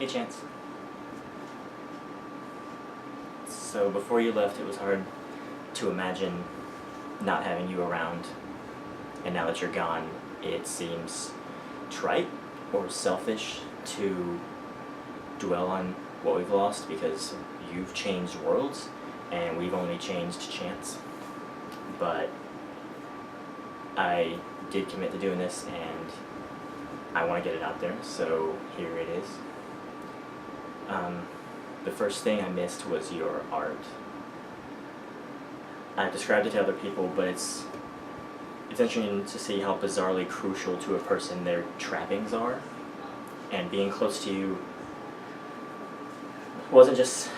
Hey, Chance. So before you left, it was hard to imagine not having you around, and now that you're gone, it seems trite or selfish to dwell on what we've lost because you've changed worlds and we've only changed Chance. But I did commit to doing this and I want to get it out there, so here it is. The first thing I missed was your art. I've described it to other people, but it's interesting to see how bizarrely crucial to a person their trappings are. And being close to you wasn't just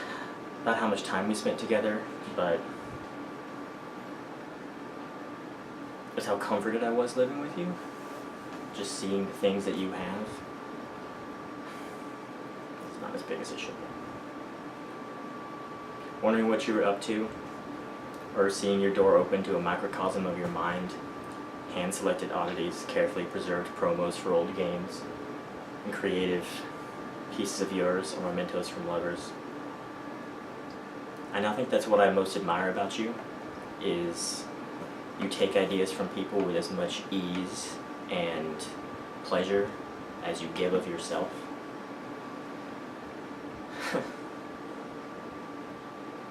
about how much time we spent together, but it's how comforted I was living with you. Just seeing the things that you have. It's not as big as it should be. Wondering what you were up to, or seeing your door open to a microcosm of your mind, hand-selected oddities, carefully preserved promos for old games, and creative pieces of yours or mementos from lovers. I now think that's what I most admire about you, is you take ideas from people with as much ease and pleasure as you give of yourself.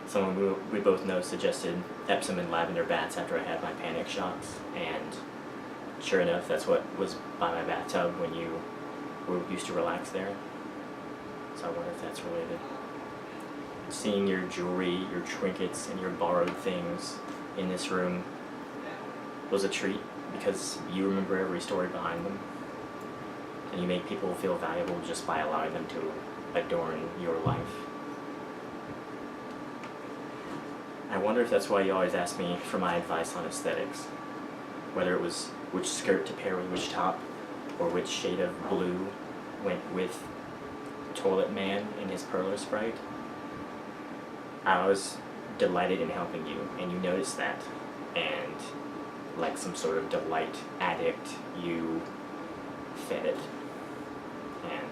Someone we both know suggested Epsom and lavender baths after I had my panic shots, and sure enough, that's what was by my bathtub when you used to relax there. So I wonder if that's related. Seeing your jewelry, your trinkets, and your borrowed things in this room was a treat because you remember every story behind them, and you make people feel valuable just by allowing them to adorn your life. I wonder if that's why you always ask me for my advice on aesthetics, whether it was which skirt to pair with which top, or which shade of blue went with Toilet Man and his Perler Sprite. I was delighted in helping you, and you noticed that, and like some sort of delight addict, you fed it, and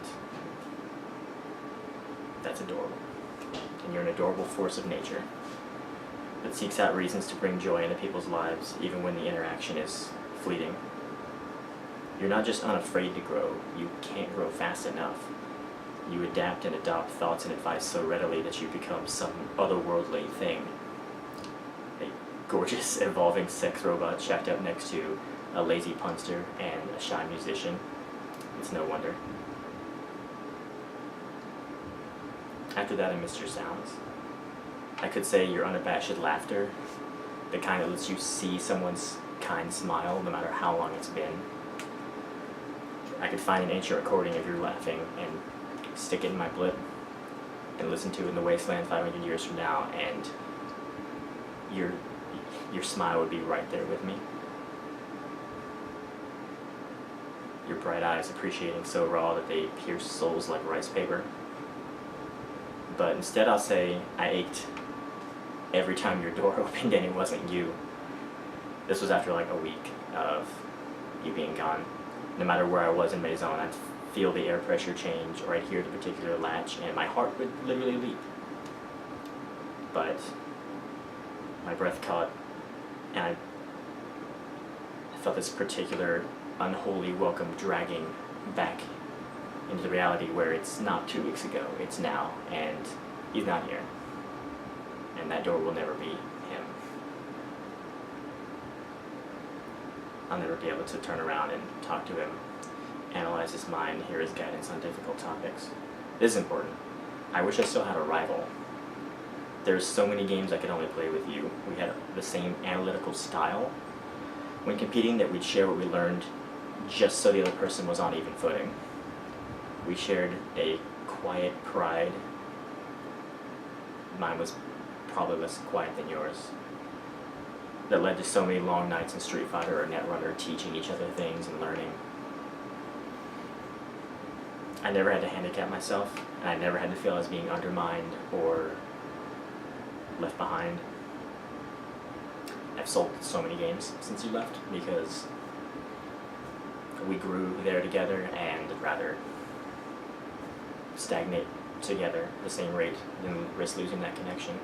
that's adorable. And you're an adorable force of nature that seeks out reasons to bring joy into people's lives, even when the interaction is fleeting. You're not just unafraid to grow, you can't grow fast enough. You adapt and adopt thoughts and advice so readily that you become some otherworldly thing. A gorgeous, evolving sex robot shacked up next to a lazy punster and a shy musician. It's no wonder. After that, I missed your sounds. I could say your unabashed laughter, the kind that lets you see someone's kind smile no matter how long it's been. I could find an ancient recording of your laughing and stick it in my blip and listen to it in the wasteland 500 years from now, and your smile would be right there with me. Your bright eyes appreciating so raw that they pierce souls like rice paper. But instead I'll say I ached every time your door opened and it wasn't you. This was after like a week of you being gone. No matter where I was in Maison, I'd feel the air pressure change, or I'd hear the particular latch, and my heart would literally leap. But my breath caught, and I felt this particular unholy welcome dragging back into the reality where it's not 2 weeks ago, it's now, and he's not here. And that door will never be him. I'll never be able to turn around and talk to him, analyze his mind, hear his guidance on difficult topics. This is important. I wish I still had a rival. There's so many games I could only play with you. We had the same analytical style when competing that we'd share what we learned just so the other person was on even footing. We shared a quiet pride. Mine was probably less quiet than yours, that led to so many long nights in Street Fighter or Netrunner teaching each other things and learning. I never had to handicap myself, and I never had to feel I was being undermined or left behind. I've sold so many games since you left because we grew there together, and rather stagnate together at the same rate, then risk losing that connection.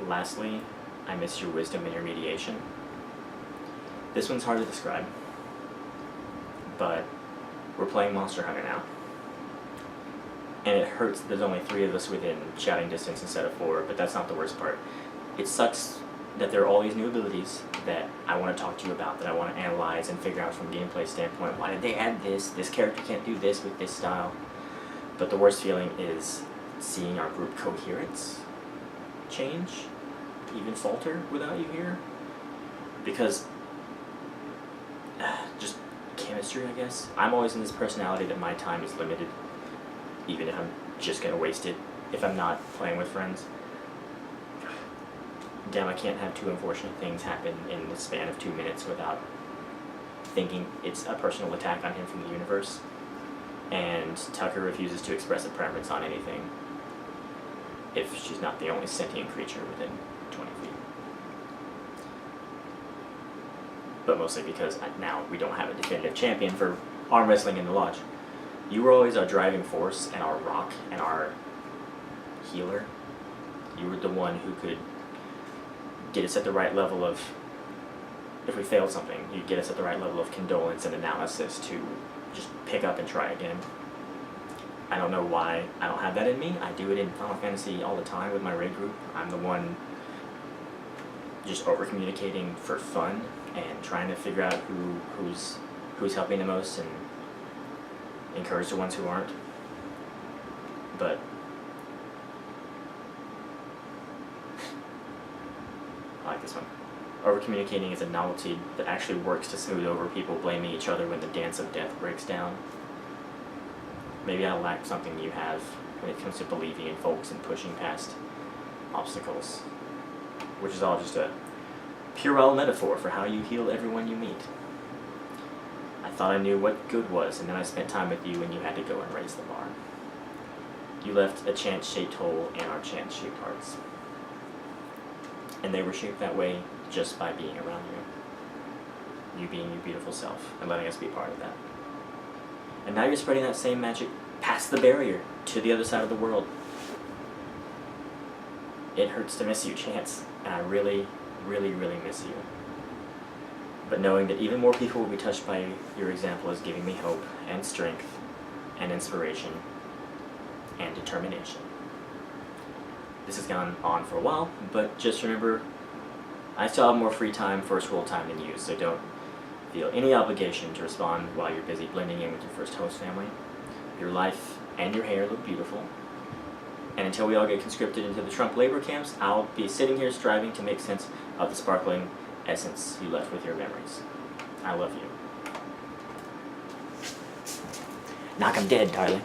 Lastly, I miss your wisdom and your mediation. This one's hard to describe, but we're playing Monster Hunter now. And it hurts that there's only 3 of us within shouting distance instead of 4, but that's not the worst part. It sucks that there are all these new abilities that I want to talk to you about, that I want to analyze and figure out from a gameplay standpoint. Why did they add this? This character can't do this with this style. But the worst feeling is seeing our group coherence change, even falter without you here. Because, just chemistry, I guess. I'm always in this personality that my time is limited, even if I'm just going to waste it if I'm not playing with friends. Damn, I can't have 2 unfortunate things happen in the span of 2 minutes without thinking it's a personal attack on him from the universe. And Tucker refuses to express a preference on anything if she's not the only sentient creature within 20 feet. But mostly because now we don't have a definitive champion for arm wrestling in the lodge. You were always our driving force and our rock and our healer. You were the one who could get us at the right level of, if we failed something, you'd get us at the right level of condolence and analysis to just pick up and try again. I don't know why I don't have that in me. I do it in Final Fantasy all the time with my raid group. I'm the one just over communicating for fun and trying to figure out who's helping the most and encourage the ones who aren't. But I like this one. Over-communicating is a novelty that actually works to smooth over people blaming each other when the dance of death breaks down. Maybe I lack something you have when it comes to believing in folks and pushing past obstacles, which is all just a puerile metaphor for how you heal everyone you meet. I thought I knew what good was, and then I spent time with you and you had to go and raise the bar. You left a chance-shaped hole in our chance-shaped hearts. And they were shaped that way just by being around you. You being your beautiful self and letting us be part of that. And now you're spreading that same magic past the barrier to the other side of the world. It hurts to miss you, Chance, and I really, really, really miss you. But knowing that even more people will be touched by your example is giving me hope and strength and inspiration and determination. This has gone on for a while, but just remember, I still have more free time, first world time than you, so don't feel any obligation to respond while you're busy blending in with your first host family. Your life and your hair look beautiful. And until we all get conscripted into the Trump labor camps, I'll be sitting here striving to make sense of the sparkling essence you left with your memories. I love you. Knock 'em dead, darling.